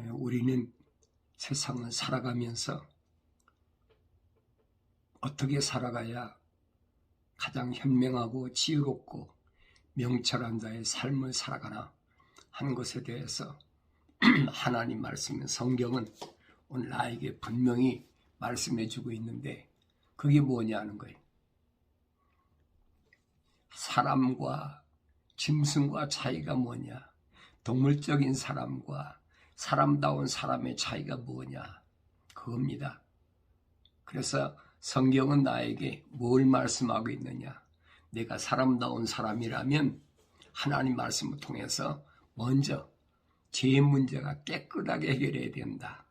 우리는 세상을 살아가면서 어떻게 살아가야 가장 현명하고 지혜롭고 명철한 자의 삶을 살아가나 하는 것에 대해서 하나님 말씀, 성경은 오늘 나에게 분명히 말씀해 주고 있는데, 그게 뭐냐는 거예요. 사람과 짐승과 차이가 뭐냐, 동물적인 사람과 사람다운 사람의 차이가 뭐냐, 그겁니다. 그래서 성경은 나에게 뭘 말씀하고 있느냐, 내가 사람다운 사람이라면 하나님 말씀을 통해서 먼저 죄의 문제가 깨끗하게 해결해야 된다,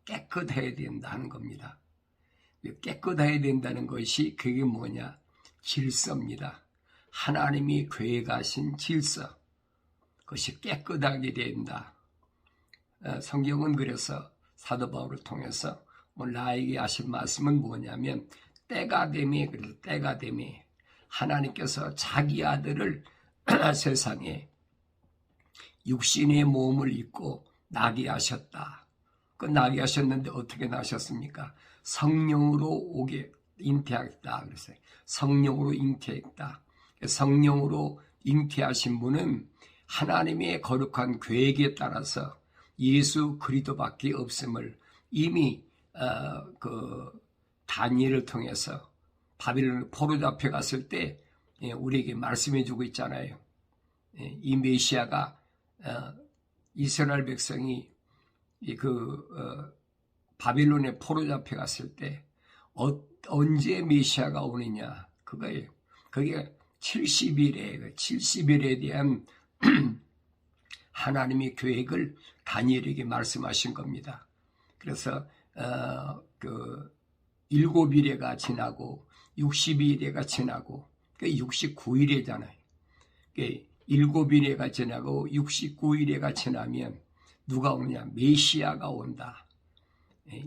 깨끗해야 된다 하는 겁니다. 깨끗해야 된다는 것이 그게 뭐냐, 질서입니다. 하나님이 계획하신 질서, 그것이 깨끗하게 된다. 성경은 그래서 사도 바울을 통해서 오늘 나에게 하신 말씀은 뭐냐면, 때가 되매, 그래서 때가 되매 하나님께서 자기 아들을 세상에 육신의 몸을 입고 나게 하셨다. 그 나게 하셨는데 어떻게 나셨습니까? 성령으로 오게 잉태했다. 그래서 성령으로 잉태했다. 성령으로 잉태하신 분은 하나님의 거룩한 계획에 따라서 예수 그리스도밖에 없음을 이미 다니엘을 통해서 바빌론 포로 잡혀갔을 때 우리에게 말씀해 주고 있잖아요. 이 메시아가 이스라엘 백성이 바빌론에 포로 잡혀갔을 때 언제 메시아가 오느냐, 그거예요. 그게 70일에 70일에 대한 하나님의 계획을 다니엘에게 말씀하신 겁니다. 그래서 7일에가 지나고 62일에가 지나고 69일이잖아요. 7일에가 지나고 69일에가 지나면 누가 오느냐, 메시아가 온다.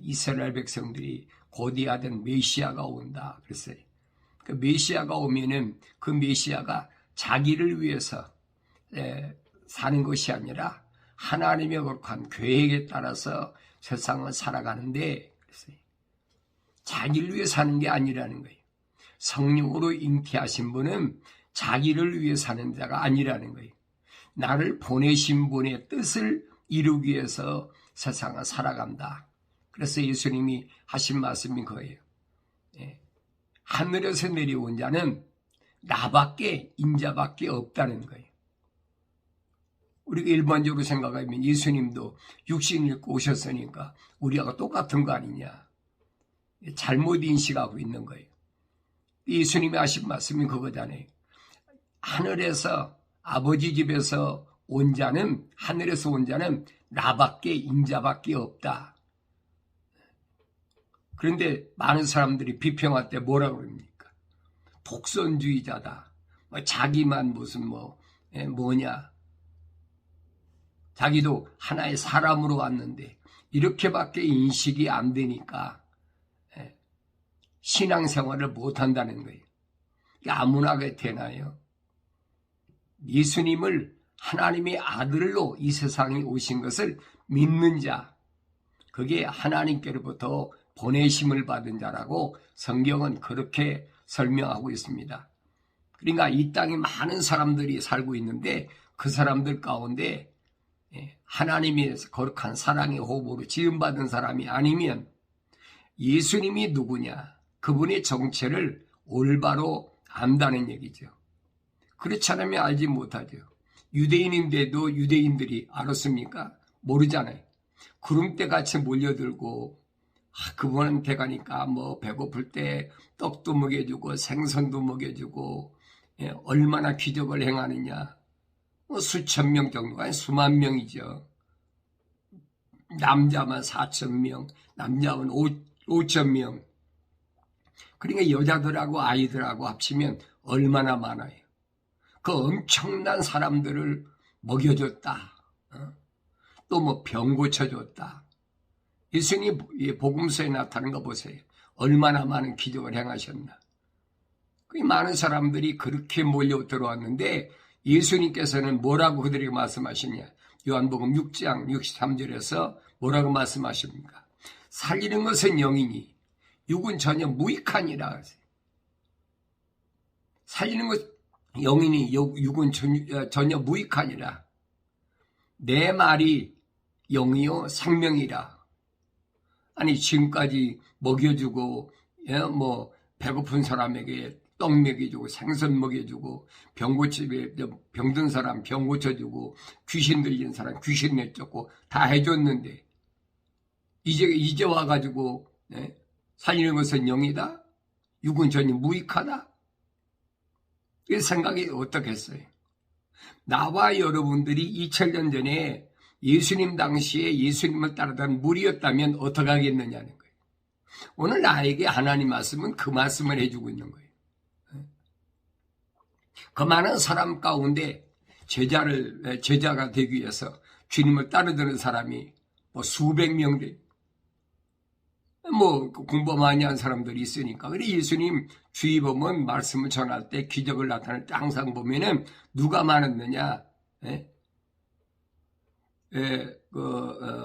이스라엘 백성들이 고대하던 메시아가 온다 그랬어요. 그 메시아가 오면은 그 메시아가 자기를 위해서 사는 것이 아니라 하나님의 거룩한 계획에 따라서 세상을 살아가는데, 그랬어요. 자기를 위해 사는 게 아니라는 거예요. 성령으로 잉태하신 분은 자기를 위해 사는 자가 아니라는 거예요. 나를 보내신 분의 뜻을 이루기 위해서 세상을 살아간다. 그래서 예수님이 하신 말씀이 그거예요. 하늘에서 내려온 자는 나밖에, 인자밖에 없다는 거예요. 우리가 일반적으로 생각하면 예수님도 육신 입고 오셨으니까 우리하고 똑같은 거 아니냐, 잘못 인식하고 있는 거예요. 예수님이 하신 말씀이 그거잖아요. 하늘에서, 아버지 집에서 온 자는, 하늘에서 온 자는 나밖에, 인자밖에 없다. 그런데 많은 사람들이 비평할 때 뭐라고 그럽니까? 독선주의자다. 자기만 무슨 뭐냐. 자기도 하나의 사람으로 왔는데 이렇게밖에 인식이 안 되니까 신앙생활을 못한다는 거예요. 이게 아무나 되나요? 예수님을 하나님의 아들로 이 세상에 오신 것을 믿는 자, 그게 하나님께로부터 보내심을 받은 자라고 성경은 그렇게 설명하고 있습니다. 그러니까 이 땅에 많은 사람들이 살고 있는데 그 사람들 가운데 하나님의 거룩한 사랑의 호흡으로 지음받은 사람이 아니면 예수님이 누구냐, 그분의 정체를 올바로 안다는 얘기죠. 그렇지 않으면 알지 못하죠. 유대인인데도 유대인들이 알았습니까? 모르잖아요. 구름대같이 몰려들고 그분한테 가니까 배고플 때 떡도 먹여주고 생선도 먹여주고 얼마나 기적을 행하느냐. 수천 명 정도가 아니 수만 명이죠. 남자만 4,000명, 남자만 5,000명. 그러니까 여자들하고 아이들하고 합치면 얼마나 많아요. 그 엄청난 사람들을 먹여줬다. 또 병 고쳐줬다. 예수님 복음서에 나타난 거 보세요. 얼마나 많은 기적을 행하셨나. 그 많은 사람들이 그렇게 몰려 들어왔는데 예수님께서는 뭐라고 그들에게 말씀하시냐. 요한복음 6장 63절에서 뭐라고 말씀하십니까? 살리는 것은 영이니 육은 전혀 무익하니라. 살리는 것 영이니 육은 전혀 무익하니라. 내 말이 영이요 생명이라. 아니 지금까지 먹여주고 뭐 배고픈 사람에게 떡 먹여주고 생선 먹여주고 병든 사람 병 고쳐주고 귀신 들린 사람 귀신 내쫓고 다 해줬는데 이제 와가지고 살리는 것은 영이다? 육은 전혀 무익하다? 이 생각이 어떻겠어요? 나와 여러분들이 2000년 전에 예수님 당시에 예수님을 따르던 무리였다면 어떻게 하겠느냐는 거예요. 오늘 나에게 하나님 말씀은 그 말씀을 해주고 있는 거예요. 그 많은 사람 가운데 제자가 되기 위해서 주님을 따르던 사람이 뭐 수백 명 뭐 공부 많이 한 사람들이 있으니까. 그래 예수님 주위 보면 말씀을 전할 때 기적을 나타낼 때 항상 보면은 누가 많았느냐?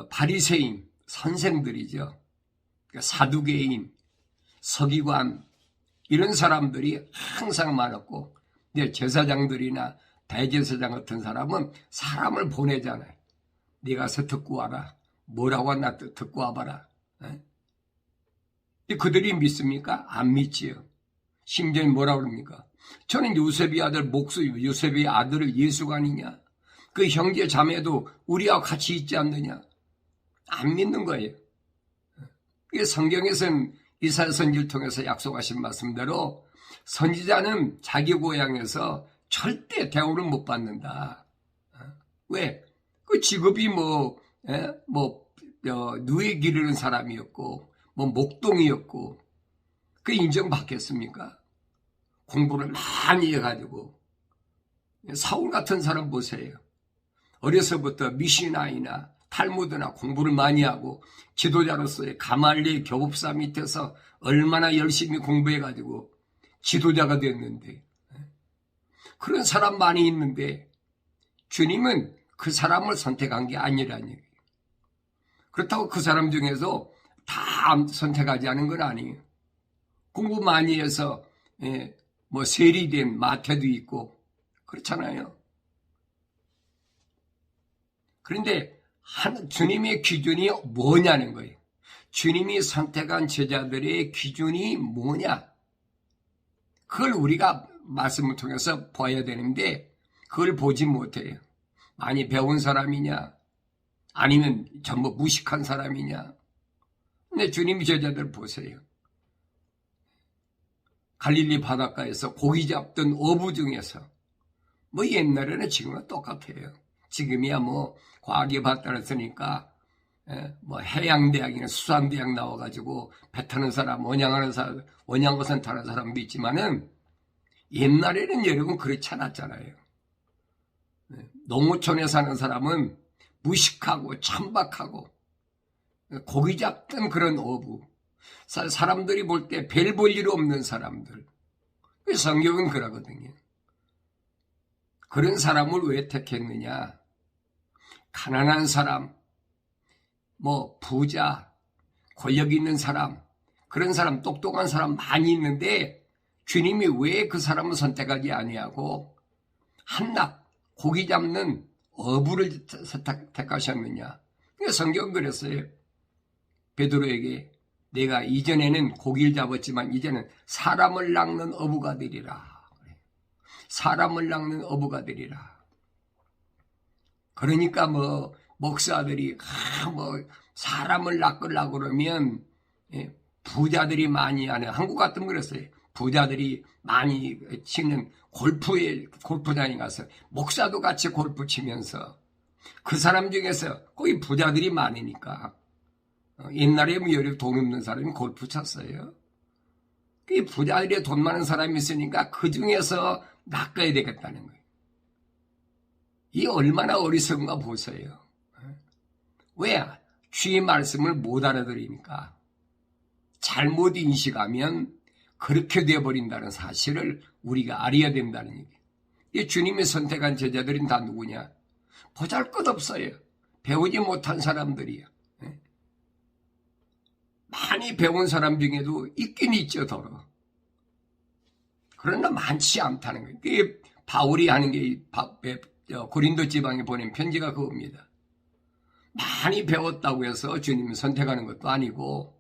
바리새인 선생들이죠. 사두개인, 서기관 이런 사람들이 항상 많았고, 제사장들이나 대제사장 같은 사람은 사람을 보내잖아요. 네 가서 듣고 와라. 뭐라고 하나 듣고 와봐라. 그들이 믿습니까? 안 믿지요. 심지어 뭐라고 그럽니까? 저는 요셉의 아들을 예수가 아니냐? 그 형제 자매도 우리와 같이 있지 않느냐? 안 믿는 거예요. 성경에서는 이사야 선지를 통해서 약속하신 말씀대로 선지자는 자기 고향에서 절대 대우를 못 받는다. 왜? 그 직업이 누에 기르는 사람이었고, 목동이었고, 그 인정받겠습니까? 공부를 많이 해가지고. 사울 같은 사람 보세요. 어려서부터 미시나이나 탈무드나 공부를 많이 하고 지도자로서의 가말리엘 교법사 밑에서 얼마나 열심히 공부해가지고 지도자가 됐는데, 그런 사람 많이 있는데 주님은 그 사람을 선택한 게 아니라는 얘기예요. 그렇다고 그 사람 중에서 다 선택하지 않은 건 아니에요. 공부 많이 해서 세리된 마태도 있고 그렇잖아요. 그런데 주님의 기준이 뭐냐는 거예요. 주님이 선택한 제자들의 기준이 뭐냐? 그걸 우리가 말씀을 통해서 봐야 되는데 그걸 보지 못해요. 많이 배운 사람이냐? 아니면 전부 무식한 사람이냐? 근데 주님 제자들 보세요. 갈릴리 바닷가에서 고기 잡던 어부 중에서 옛날에는 지금은 똑같아요. 지금이야 과학이 발달했으니까 해양대학이나 수산대학 나와가지고 배 타는 사람, 원양어선 타는 사람도 있지만은 옛날에는 여러분 그렇지 않았잖아요. 농어촌에 사는 사람은 무식하고 천박하고 고기 잡던 그런 어부, 사람들이 볼 때 별 볼 일 없는 사람들. 성경은 그러거든요. 그런 사람을 왜 택했느냐? 가난한 사람, 부자, 권력 있는 사람, 그런 사람, 똑똑한 사람 많이 있는데 주님이 왜 그 사람을 선택하지 아니하고 한낱 고기 잡는 어부를 택하셨느냐? 성경은 그랬어요. 베드로에게 내가 이전에는 고기를 잡았지만 이제는 사람을 낚는 어부가 되리라. 사람을 낚는 어부가 되리라. 그러니까 목사들이 사람을 낚으려고 그러면 부자들이 많이 하는, 한국 같으면 그랬어요. 부자들이 많이 치는 골프장에 가서 목사도 같이 골프 치면서 그 사람 중에서 거기 부자들이 많으니까 옛날에 여기 돈 없는 사람이 골프 쳤어요. 그 부자들이 돈 많은 사람이 있으니까 그 중에서 낚아야 되겠다는 거예요. 이 얼마나 어리석은가 보세요. 왜? 주의 말씀을 못 알아들으니까. 잘못 인식하면 그렇게 되어버린다는 사실을 우리가 알아야 된다는 얘기예요. 이 주님이 선택한 제자들은 다 누구냐? 보잘것없어요. 배우지 못한 사람들이야. 많이 배운 사람 중에도 있긴 있죠, 더러. 그러나 많지 않다는 거예요. 그게 바울이 하는 게 고린도 지방에 보낸 편지가 그겁니다. 많이 배웠다고 해서 주님이 선택하는 것도 아니고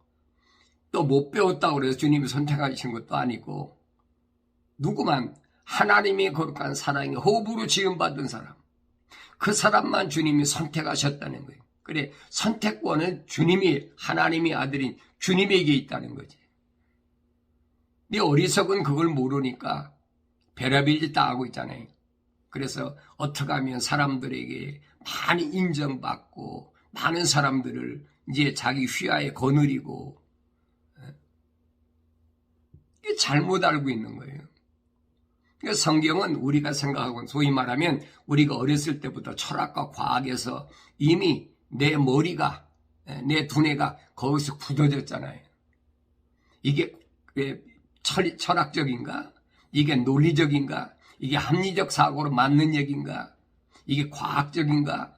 또 못 배웠다고 해서 주님이 선택하신 것도 아니고 누구만 하나님의 거룩한 사랑의 호흡으로 지음받은 사람, 그 사람만 주님이 선택하셨다는 거예요. 그래, 선택권은 주님이, 하나님의 아들인 주님에게 있다는 거지. 네 어리석은 그걸 모르니까 별의별 다 하고 있잖아요. 그래서 어떻게 하면 사람들에게 많이 인정받고 많은 사람들을 이제 자기 휘하에 거느리고, 이게 잘못 알고 있는 거예요. 그러니까 성경은 우리가 생각하고 소위 말하면 우리가 어렸을 때부터 철학과 과학에서 이미 내 머리가, 내 두뇌가 거기서 굳어졌잖아요. 이게 철학적인가? 이게 논리적인가? 이게 합리적 사고로 맞는 얘기인가? 이게 과학적인가?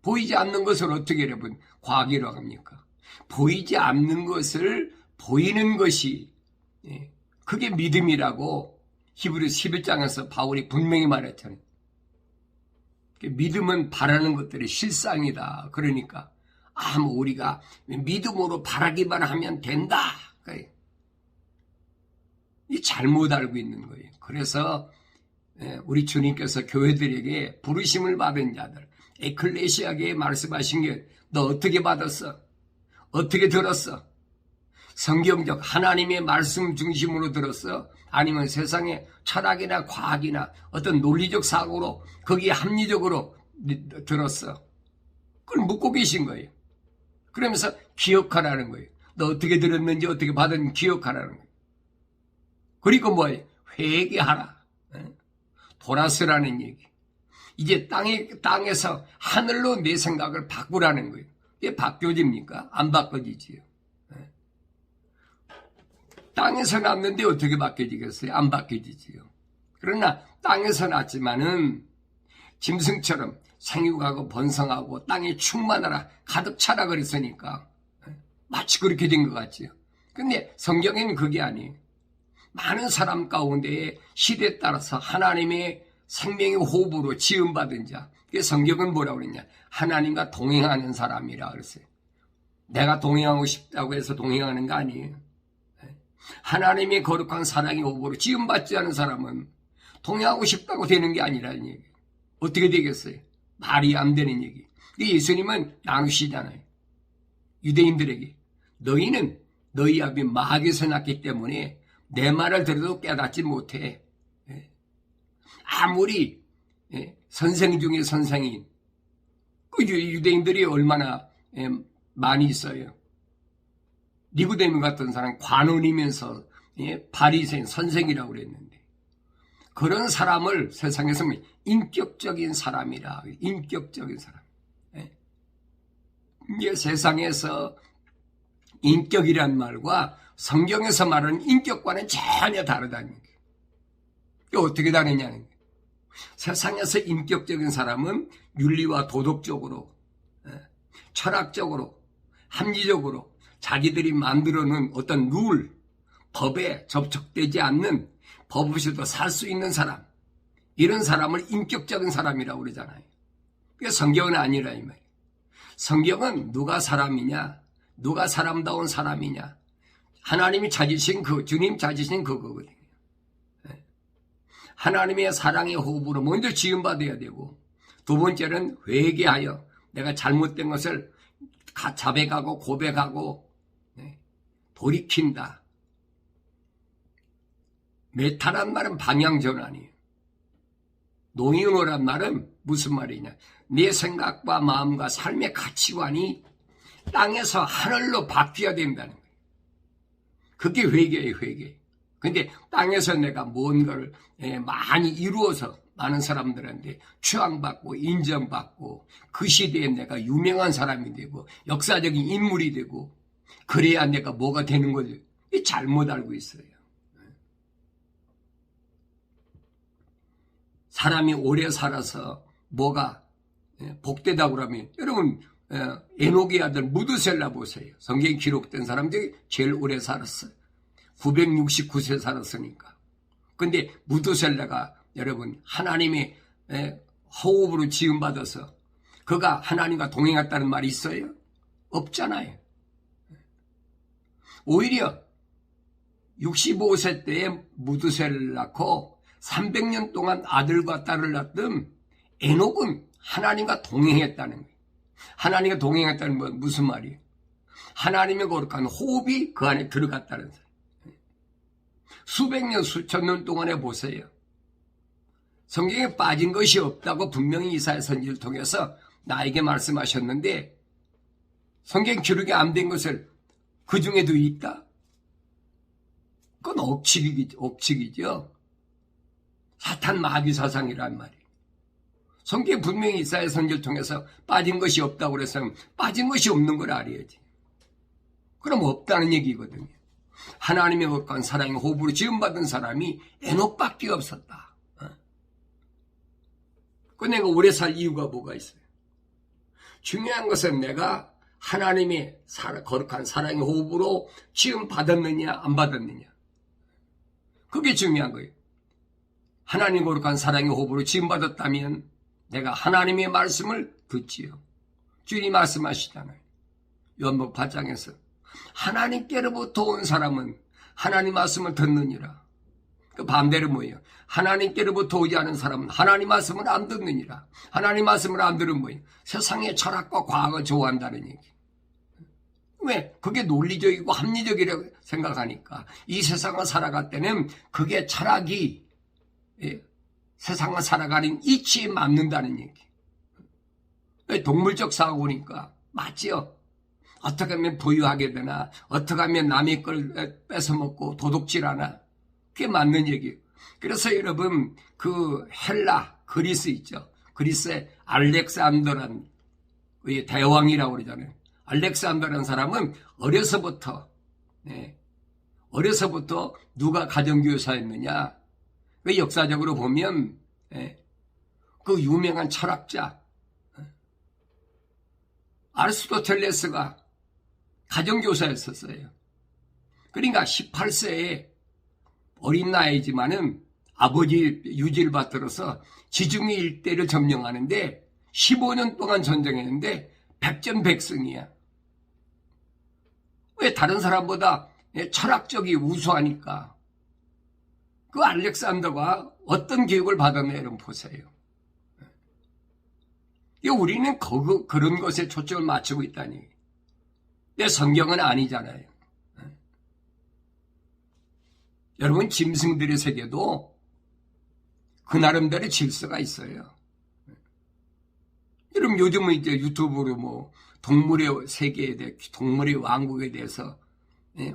보이지 않는 것을 어떻게 여러분 과학이라고 합니까? 보이지 않는 것을 보이는 것이, 그게 믿음이라고 히브리 11장에서 바울이 분명히 말했잖아요. 믿음은 바라는 것들의 실상이다. 그러니까 우리가 믿음으로 바라기만 하면 된다. 이 잘못 알고 있는 거예요. 그래서 우리 주님께서 교회들에게 부르심을 받은 자들, 에클레시아계에 말씀하신 게 너 어떻게 받았어? 어떻게 들었어? 성경적 하나님의 말씀 중심으로 들었어? 아니면 세상의 철학이나 과학이나 어떤 논리적 사고로 거기에 합리적으로 들었어? 그걸 묻고 계신 거예요. 그러면서 기억하라는 거예요. 너 어떻게 들었는지 어떻게 받았는지 기억하라는 거예요. 그리고 뭐예요? 회개하라. 돌아서라는 얘기. 이제 땅에서 하늘로 내 생각을 바꾸라는 거예요. 이게 바뀌어집니까? 안 바뀌어지지요. 땅에서 났는데 어떻게 바뀌어지겠어요? 안 바뀌어지지요. 그러나 땅에서 났지만은 짐승처럼 생육하고 번성하고 땅에 충만하라 가득 차라 그랬으니까 마치 그렇게 된 것 같지요. 근데 성경에는 그게 아니에요. 많은 사람 가운데 시대에 따라서 하나님의 생명의 호흡으로 지음받은 자. 성경은 뭐라고 그랬냐? 하나님과 동행하는 사람이라 그랬어요. 내가 동행하고 싶다고 해서 동행하는 거 아니에요. 하나님의 거룩한 사랑의 호흡으로 지음받지 않은 사람은 동행하고 싶다고 되는 게 아니라는 얘기. 어떻게 되겠어요? 말이 안 되는 얘기. 예수님은 나누시잖아요. 유대인들에게 너희는 너희 아비 마귀에서 났기 때문에 내 말을 들어도 깨닫지 못해. 아무리 선생 중에 선생인 그 유대인들이 얼마나 많이 있어요. 니고데모 같은 사람 관원이면서 바리새인 선생이라고 그랬는데 그런 사람을 세상에서 인격적인 사람이라. 인격적인 사람. 이게 세상에서 인격이란 말과 성경에서 말하는 인격과는 전혀 다르다는 얘기예요. 이게 어떻게 다르냐는 거예요. 세상에서 인격적인 사람은 윤리와 도덕적으로, 철학적으로, 합리적으로 자기들이 만들어 놓은 어떤 룰, 법에 접촉되지 않는 법 없이도 살 수 있는 사람, 이런 사람을 인격적인 사람이라고 그러잖아요. 그게 성경은 아니라 이 말이에요. 성경은 누가 사람이냐, 누가 사람다운 사람이냐, 하나님이 찾으신 주님 찾으신 그거거든요. 하나님의 사랑의 호흡으로 먼저 지음받아야 되고, 두 번째는 회개하여 내가 잘못된 것을 자백하고 고백하고 돌이킨다. 메타란 말은 방향전환이에요. 노인호란 말은 무슨 말이냐? 내 생각과 마음과 삶의 가치관이 땅에서 하늘로 바뀌어야 된다는 거예요. 그게 회개예요, 회개. 근데 땅에서 내가 뭔가를 많이 이루어서 많은 사람들한테 추앙받고 인정받고 그 시대에 내가 유명한 사람이 되고 역사적인 인물이 되고 그래야 내가 뭐가 되는 거죠. 잘못 알고 있어요. 사람이 오래 살아서 뭐가 복되다고 그러면 여러분 에녹의 아들 무드셀라 보세요. 성경에 기록된 사람 중에 제일 오래 살았어요. 969세 살았으니까. 근데 무드셀라가 여러분 하나님의 호흡으로 지음받아서 그가 하나님과 동행했다는 말이 있어요? 없잖아요. 오히려 65세 때에 무드셀라를 낳고 300년 동안 아들과 딸을 낳던 에녹은 하나님과 동행했다는 거예요. 하나님과 동행했다는 건 무슨 말이에요? 하나님의 거룩한 호흡이 그 안에 들어갔다는 거예요. 수백 년, 수천 년 동안에 보세요. 성경에 빠진 것이 없다고 분명히 이사야 선지를 통해서 나에게 말씀하셨는데 성경 기록이 안 된 것을 그 중에도 있다? 그건 억측이죠. 사탄 마귀 사상이란 말이에요. 성경에 분명히 이사야 선지를 통해서 빠진 것이 없다고 그래서 빠진 것이 없는 걸 알아야지. 그럼 없다는 얘기거든요. 하나님의 거룩한 사랑의 호흡으로 지음받은 사람이 에녹밖에 없었다. 그 내가 오래 살 이유가 뭐가 있어요? 중요한 것은 내가 하나님의 거룩한 사랑의 호흡으로 지음받았느냐 안 받았느냐. 그게 중요한 거예요. 하나님 거룩한 사랑의 호흡으로 지음받았다면 내가 하나님의 말씀을 듣지요. 주님이 말씀하시잖아요. 요한복음 8장에서 하나님께로부터 온 사람은 하나님 말씀을 듣느니라. 그 반대로 뭐예요? 하나님께로부터 오지 않은 사람은 하나님 말씀을 안 듣느니라. 하나님 말씀을 안 들으면 뭐예요? 세상의 철학과 과학을 좋아한다는 얘기. 왜? 그게 논리적이고 합리적이라고 생각하니까 이 세상을 살아갈 때는 그게 철학이 세상을 살아가는 이치에 맞는다는 얘기. 왜? 동물적 사고니까 맞지요? 어떻게 하면 부유하게 되나, 어떻게 하면 남의 걸 뺏어먹고 도둑질하나, 그게 맞는 얘기예요. 그래서 여러분 그 헬라 그리스 있죠. 그리스의 알렉산더란 대왕이라고 그러잖아요. 알렉산더라는 사람은 어려서부터 누가 가정교사였느냐. 그 역사적으로 보면 그 유명한 철학자 아리스토텔레스가 가정교사였었어요. 그러니까 18세에 어린 나이지만은 아버지 유지를 받들어서 지중해 일대를 점령하는데 15년 동안 전쟁했는데 백전백승이야. 왜? 다른 사람보다 철학적이 우수하니까. 그 알렉산더가 어떤 교육을 받았냐 여러분 보세요. 우리는 그런 것에 초점을 맞추고 있다니. 내 성경은 아니잖아요. 여러분 짐승들의 세계도 그 나름대로 질서가 있어요. 여러분 요즘은 이제 유튜브로 뭐 동물의 세계에 대해, 동물의 왕국에 대해서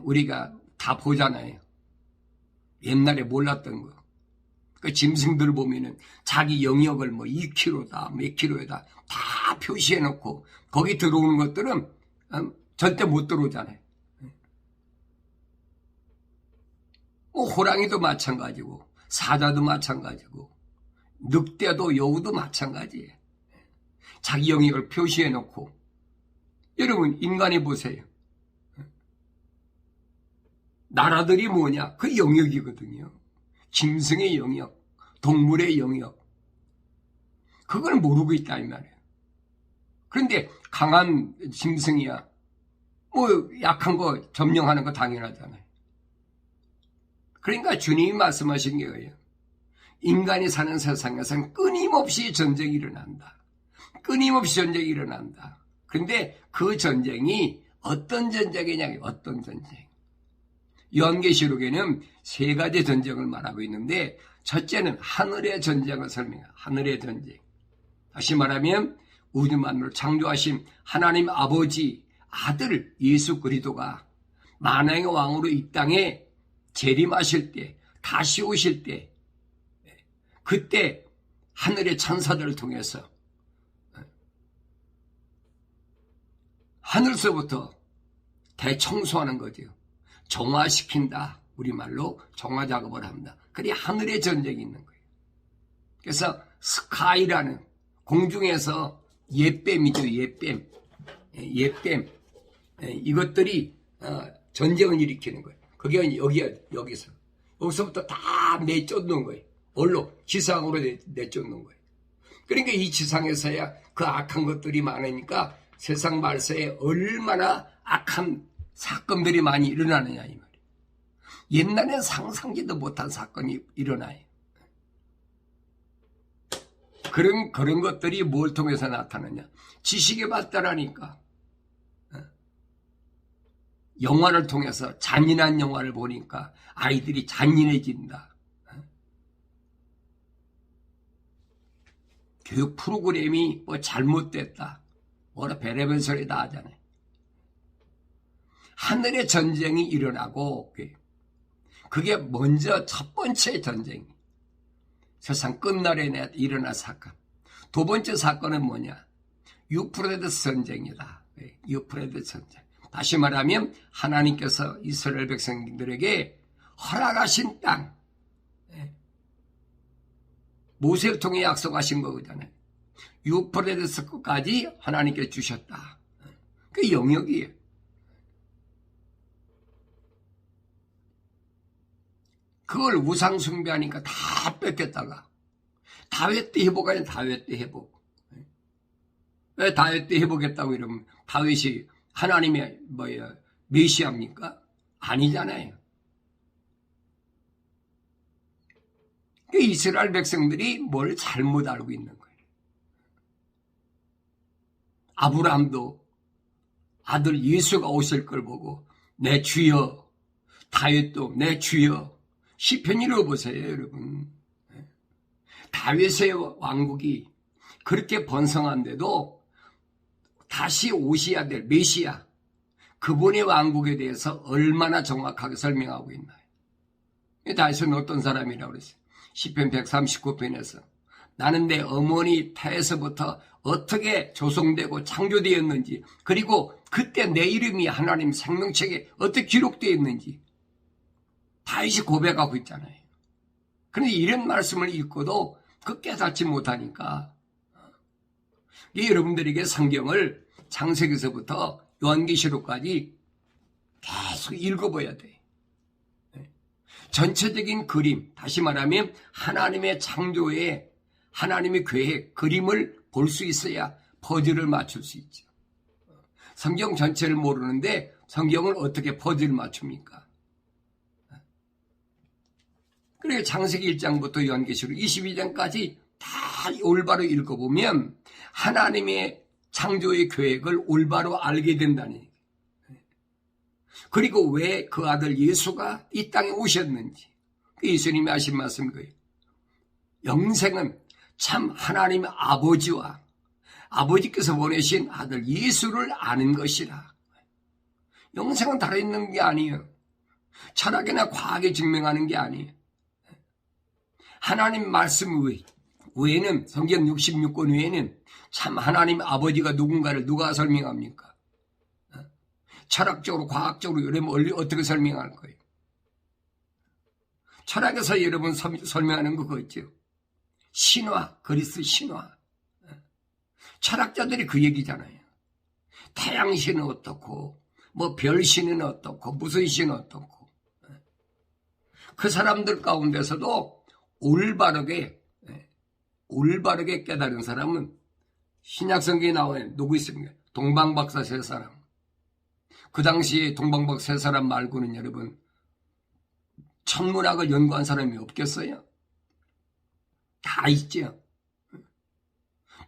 우리가 다 보잖아요. 옛날에 몰랐던 거. 그 짐승들 보면은 자기 영역을 뭐 2km다, 몇 km다 다 표시해 놓고 거기 들어오는 것들은 절대 못 들어오잖아요. 뭐 호랑이도 마찬가지고 사자도 마찬가지고 늑대도 여우도 마찬가지예요. 자기 영역을 표시해 놓고 여러분 인간이 보세요. 나라들이 뭐냐? 그 영역이거든요. 짐승의 영역, 동물의 영역. 그걸 모르고 있다 이 말이에요. 그런데 강한 짐승이야. 뭐 약한 거 점령하는 거 당연하잖아요. 그러니까 주님이 말씀하신 게 뭐예요? 인간이 사는 세상에서는 끊임없이 전쟁이 일어난다. 끊임없이 전쟁이 일어난다. 그런데 그 전쟁이 어떤 전쟁이냐? 어떤 전쟁? 요한계시록에는 세 가지 전쟁을 말하고 있는데 첫째는 하늘의 전쟁을 설명해요. 하늘의 전쟁. 다시 말하면 우주 만물을 창조하신 하나님 아버지 아들 예수 그리스도가 만왕의 왕으로 이 땅에 재림하실 때, 다시 오실 때, 그때 하늘의 천사들을 통해서 하늘서부터 대청소하는 거죠. 정화시킨다. 우리말로 정화 작업을 합니다. 그게 하늘의 전쟁이 있는 거예요. 그래서 스카이라는 공중에서 옛뱀이죠. 옛뱀. 옛뱀, 이것들이 전쟁을 일으키는 거예요. 그게 여기서부터 다 내쫓는 거예요. 뭘로? 지상으로 내쫓는 거예요. 그러니까 이 지상에서야 그 악한 것들이 많으니까 세상 말세에 얼마나 악한 사건들이 많이 일어나느냐 이 말이에요. 옛날엔 상상지도 못한 사건이 일어나요. 그런 것들이 뭘 통해서 나타나냐? 지식의 발달하니까. 영화를 통해서 잔인한 영화를 보니까 아이들이 잔인해진다. 교육 프로그램이 뭐 잘못됐다. 뭐라 별의별 소리 다 하잖아요. 하늘의 전쟁이 일어나고 그게 먼저 첫 번째 전쟁. 세상 끝날에 일어난 사건. 두 번째 사건은 뭐냐? 유프라데스 전쟁이다. 유프라데스 전쟁. 다시 말하면 하나님께서 이스라엘 백성들에게 허락하신 땅. 모세를 통해 약속하신 거잖아요. 유프라데스 끝까지 하나님께 주셨다. 그 영역이에요. 그걸 우상 숭배하니까 다 뺏겼다가 다윗 때 회복하니 다윗 때 회복. 왜 다윗 때 회복했다고 이러면 다윗이 하나님의 메시아입니까? 아니잖아요. 이스라엘 백성들이 뭘 잘못 알고 있는 거예요. 아브라함도 아들 예수가 오실 걸 보고 내 주여, 다윗도 내 주여. 시편 읽어보세요, 여러분. 다윗의 왕국이 그렇게 번성한데도 다시 오셔야 될 메시아, 그분의 왕국에 대해서 얼마나 정확하게 설명하고 있나요? 다윗은 어떤 사람이라고 그랬어요? 시편 139편에서 나는 내 어머니 태에서부터 어떻게 조성되고 창조되었는지, 그리고 그때 내 이름이 하나님 생명책에 어떻게 기록되어 있는지 다윗이 고백하고 있잖아요. 그런데 이런 말씀을 읽고도 그 깨닫지 못하니까 여러분들에게 성경을 창세기서부터 요한계시록까지 계속 읽어봐야 돼요. 전체적인 그림, 다시 말하면 하나님의 창조의 하나님의 계획, 그림을 볼 수 있어야 퍼즐을 맞출 수 있죠. 성경 전체를 모르는데 성경을 어떻게 퍼즐을 맞춥니까? 그러니까 창세기 1장부터 요한계시록 22장까지 다 올바로 읽어보면 하나님의 창조의 계획을 올바로 알게 된다는 얘기예요. 그리고 왜 그 아들 예수가 이 땅에 오셨는지, 예수님이 하신 말씀인 거예요. 영생은 참 하나님의 아버지와 아버지께서 보내신 아들 예수를 아는 것이라. 영생은 달아있는 게 아니에요. 철학이나 과학에 증명하는 게 아니에요. 하나님 말씀 외에는, 성경 66권 외에는 참 하나님 아버지가 누군가를 누가 설명합니까? 철학적으로, 과학적으로 여러분 어떻게 설명할 거예요? 철학에서 여러분 설명하는 거 그거 있죠? 신화, 그리스 신화. 철학자들이 그 얘기잖아요. 태양신은 어떻고, 뭐 별신은 어떻고, 무슨 신은 어떻고. 그 사람들 가운데서도 올바르게 깨달은 사람은 신약성경에 나와요. 누구 있습니까? 동방박사 세 사람. 그 당시에 동방박사 세 사람 말고는 여러분 천문학을 연구한 사람이 없겠어요? 다 있죠.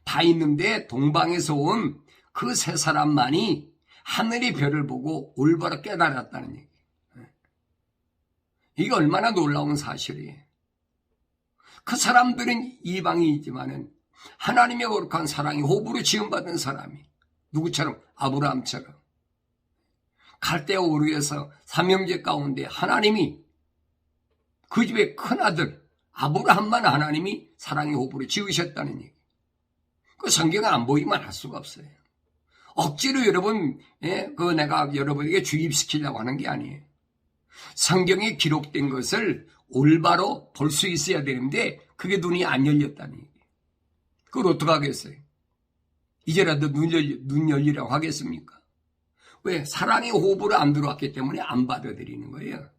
다 있는데 동방에서 온 그 세 사람만이 하늘의 별을 보고 올바로 깨달았다는 얘기예요. 이게 얼마나 놀라운 사실이에요. 그 사람들은 이방인이지만은 하나님의 거룩한 사랑이 호흡으로 지음받은 사람이, 누구처럼? 아브라함처럼. 갈대아 우르에서 삼형제 가운데 하나님이 그 집의 큰아들 아브라함만 하나님이 사랑의 호흡으로 지으셨다는 얘기. 그 성경에 안 보이면 할 수가 없어요. 억지로 여러분, 내가 여러분에게 주입시키려고 하는 게 아니에요. 성경에 기록된 것을 올바로 볼 수 있어야 되는데 그게 눈이 안 열렸다는 얘기예요. 그걸 어떻게 하겠어요? 이제라도 눈 열리라고 하겠습니까? 왜? 사랑의 호흡으로 안 들어왔기 때문에 안 받아들이는 거예요.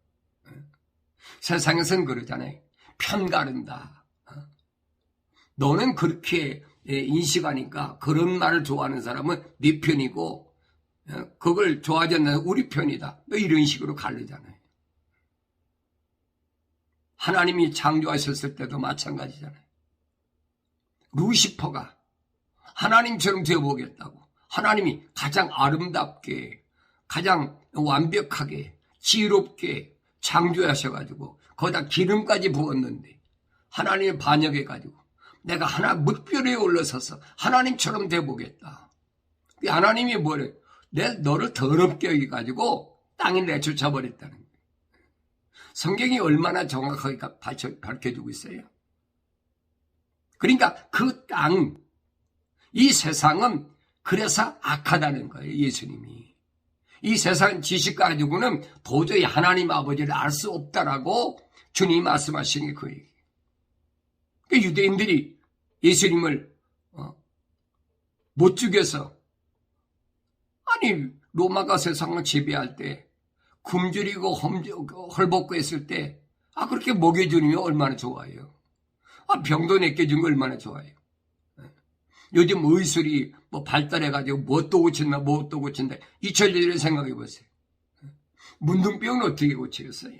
세상에서는 그러잖아요. 편 가른다. 너는 그렇게 인식하니까 그런 말을 좋아하는 사람은 네 편이고 그걸 좋아하지 않는 우리 편이다. 뭐 이런 식으로 가르잖아요. 하나님이 창조하셨을 때도 마찬가지잖아요. 루시퍼가 하나님처럼 되어보겠다고 하나님이 가장 아름답게 가장 완벽하게 지혜롭게 창조하셔가지고 거기다 기름까지 부었는데 하나님을 반역해가지고 내가 하나 뭇별에 올라서서 하나님처럼 되어보겠다. 하나님이 뭐래? 너를 더럽게 여기가지고 땅에 내쫓아버렸다는 거예요. 성경이 얼마나 정확하게 밝혀주고 있어요. 그러니까 그 땅, 이 세상은 그래서 악하다는 거예요. 예수님이. 이 세상 지식 가지고는 도저히 하나님 아버지를 알 수 없다라고 주님이 말씀하시는 게 그 얘기예요. 그러니까 유대인들이 예수님을 못 죽여서 아니 로마가 세상을 지배할 때 굶주리고 헐벗고 했을 때 그렇게 먹여주면 얼마나 좋아요. 병도 내껴준 거 얼마나 좋아요. 요즘 의술이 발달해가지고 뭣도 고친다 뭣도 고친다. 2000년을 생각해 보세요. 문둥병은 어떻게 고치겠어요?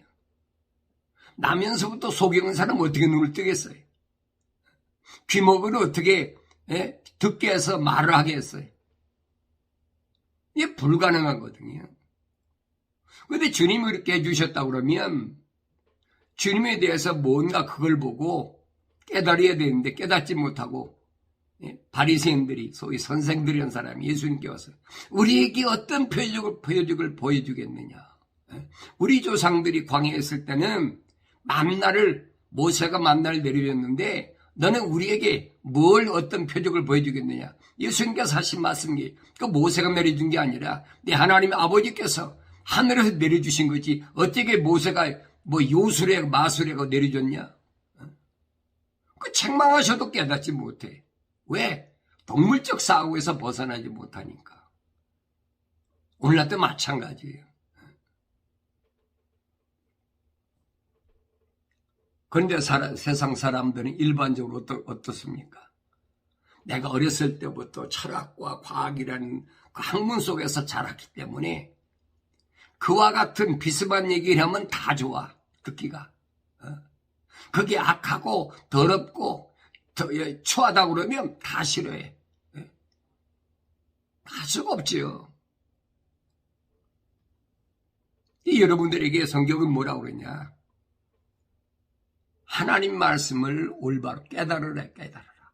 나면서부터 속이는 사람 어떻게 눈을 뜨겠어요? 귀목을 어떻게 듣게 해서 말을 하게 했어요? 이게 불가능하거든요. 그런데 주님이 이렇게 해주셨다고 그러면 주님에 대해서 뭔가 그걸 보고 깨달아야 되는데 깨닫지 못하고 바리새인들이 소위 선생들이라는 사람이 예수님께 와서 우리에게 어떤 표적을 보여주겠느냐. 우리 조상들이 광야에 있을 때는 모세가 만나를 내려줬는데 너는 우리에게 어떤 표적을 보여주겠느냐. 예수님께서 하신 말씀이 그 모세가 내려준 게 아니라 내 하나님 아버지께서 하늘에서 내려주신 거지 어떻게 모세가 요술에 마술에 내려줬냐. 그 책망하셔도 깨닫지 못해. 왜? 동물적 사고에서 벗어나지 못하니까. 오늘날도 마찬가지예요. 그런데 세상 사람들은 일반적으로 어떻습니까? 내가 어렸을 때부터 철학과 과학이라는 그 학문 속에서 자랐기 때문에 그와 같은 비슷한 얘기를 하면 다 좋아, 듣기가. 그게 악하고 더럽고 추하다고 그러면 다 싫어해. 할 수가 없지요. 여러분들에게 성경은 뭐라고 그러냐? 하나님 말씀을 올바로 깨달으라.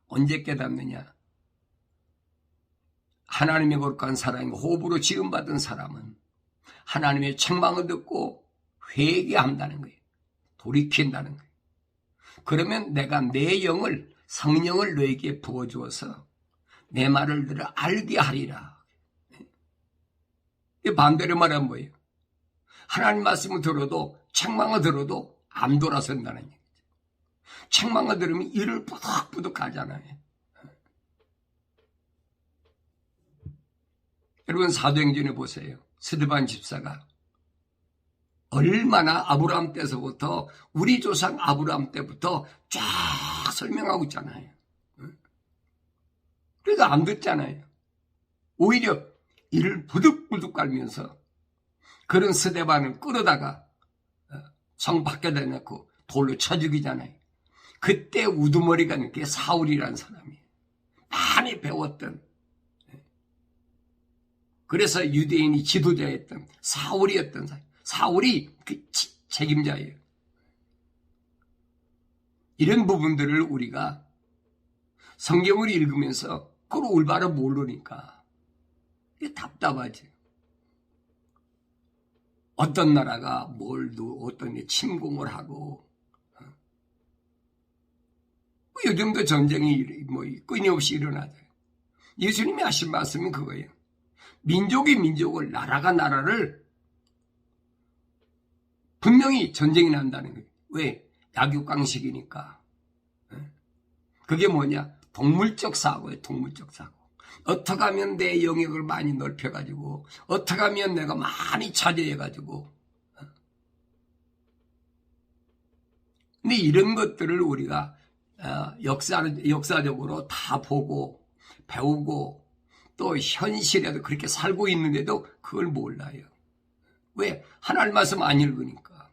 언제 깨닫느냐? 하나님의 거룩한 사랑과 호흡으로 지음받은 사람은 하나님의 책망을 듣고 회개한다는 거예요. 돌이킨다는 거예요. 그러면 내가 내 영을 성령을 너에게 부어주어서 내 말을 들어 알게 하리라. 반대로 말하면 뭐예요? 하나님 말씀을 들어도 책망을 들어도 안 돌아선다는 얘기죠. 책망을 들으면 이를 부득부득 하잖아요. 여러분 사도행전에 보세요. 스데반 집사가 얼마나 아브라함 때서부터 우리 조상 아브라함 때부터 쫙 설명하고 있잖아요. 그래도 안 듣잖아요. 오히려 이를 부득부득 깔면서 그런 스데반을 끌어다가 성 밖에다 내놓고 돌로 쳐 죽이잖아요. 그때 우두머리가 있는 게 사울이라는 사람이에요. 많이 배웠던. 그래서 유대인이 지도자였던 사울이었던 사람. 사울이 그 책임자예요. 이런 부분들을 우리가 성경을 읽으면서 그걸 올바로 모르니까 답답하지. 어떤 나라가 어떤 침공을 하고 요즘도 전쟁이 끊임없이 일어나죠. 예수님이 하신 말씀은 그거예요. 민족이 민족을 나라가 나라를 분명히 전쟁이 난다는 거예요. 왜? 약육강식이니까. 그게 뭐냐? 동물적 사고예요. 동물적 사고. 어떻게 하면 내 영역을 많이 넓혀가지고 어떻게 하면 내가 많이 차지해가지고. 근데 이런 것들을 우리가 역사적으로 다 보고 배우고 또 현실에도 그렇게 살고 있는데도 그걸 몰라요. 왜? 하나님 말씀 안 읽으니까.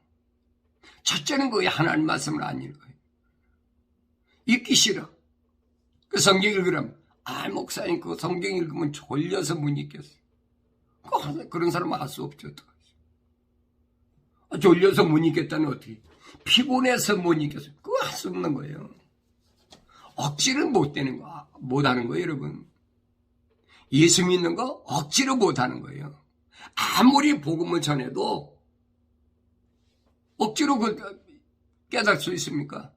첫째는 그게 하나님 말씀을 안 읽어요. 읽기 싫어. 그 성경 읽으라면 목사님 그 성경 읽으면 졸려서 못 읽겠어. 그런 사람은 할 수 없죠. 졸려서 못 읽겠다는 어떻게? 피곤해서 못 읽겠어. 그거 할 수 없는 거예요. 억지를 못 하는 거예요, 여러분. 예수 믿는 거 억지로 못 하는 거예요. 아무리 복음을 전해도 억지로 깨달을 수 있습니까?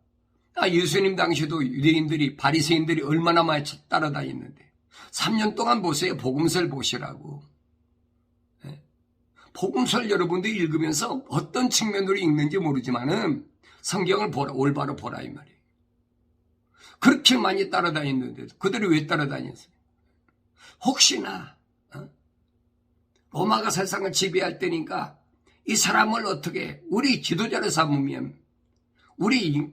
예수님 당시도 유대인들이 바리새인들이 얼마나 많이 따라다녔는데 3년 동안 보세요. 복음서를 보시라고. 복음서를 여러분들이 읽으면서 어떤 측면으로 읽는지 모르지만은 성경을 보라, 올바로 보라 이 말이에요. 그렇게 많이 따라다녔는데 그들이 왜 따라다녔어요? 혹시나 로마가 세상을 지배할 때니까 이 사람을 어떻게 우리 지도자를 삼으면 우리